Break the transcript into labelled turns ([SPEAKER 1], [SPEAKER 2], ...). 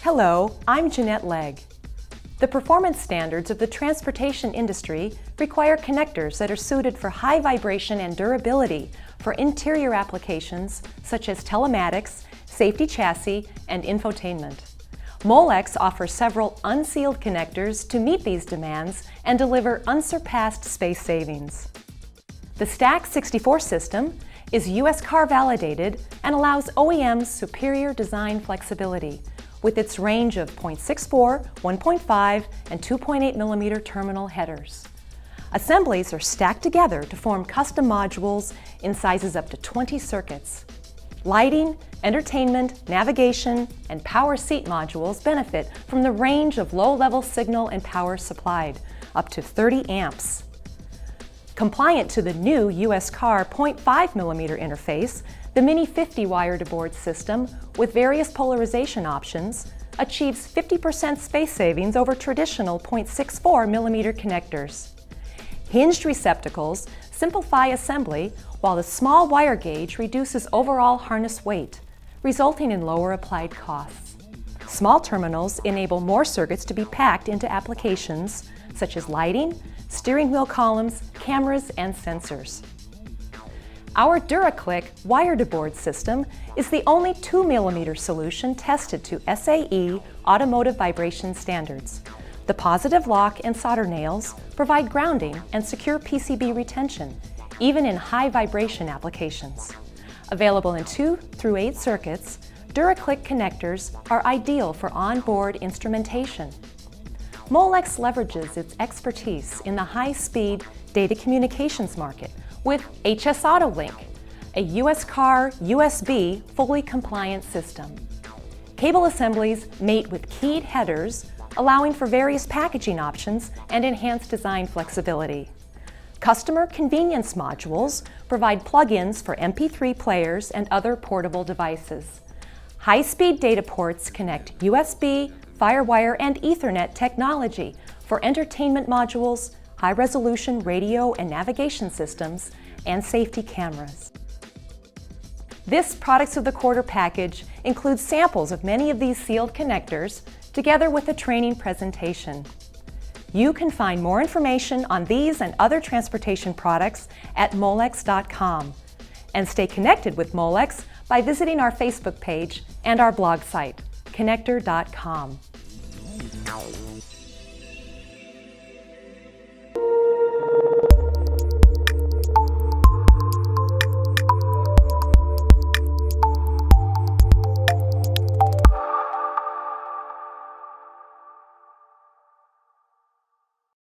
[SPEAKER 1] Hello, I'm Jeanette Legg. The performance standards of the transportation industry require connectors that are suited for high vibration and durability for interior applications such as telematics, safety chassis, and infotainment. Molex offers several unsealed connectors to meet these demands and deliver unsurpassed space savings. The Stack 64 system is USCAR Validated and allows OEMs superior design flexibility with its range of 0.64, 1.5, and 2.8 millimeter terminal headers. Assemblies are stacked together to form custom modules in sizes up to 20 circuits. Lighting, entertainment, navigation, and power seat modules benefit from the range of low-level signal and power supplied, up to 30 amps. Compliant to the new USCAR 0.5 millimeter interface, the Mini 50 wire-to-board system, with various polarization options, achieves 50% space savings over traditional 0.64 millimeter connectors. Hinged receptacles simplify assembly, while the small wire gauge reduces overall harness weight, resulting in lower applied costs. Small terminals enable more circuits to be packed into applications such as lighting, steering wheel columns, cameras, and sensors. Our DuraClick wire-to-board system is the only 2 millimeter solution tested to SAE Automotive vibration standards. The positive lock and solder nails provide grounding and secure PCB retention, even in high vibration applications. Available in 2 through 8 circuits, DuraClick connectors are ideal for onboard instrumentation. Molex leverages its expertise in the high-speed data communications market with HS AutoLink, a USCAR USB fully compliant system. Cable assemblies mate with keyed headers, allowing for various packaging options and enhanced design flexibility. Customer convenience modules provide plug-ins for MP3 players and other portable devices. High-speed data ports connect USB, FireWire, and Ethernet technology for entertainment modules, high-resolution radio and navigation systems, and safety cameras. This Products of the Quarter package includes samples of many of these sealed connectors, together with a training presentation. You can find more information on these and other transportation products at molex.com, and stay connected with Molex by visiting our Facebook page and our blog site, connector.com.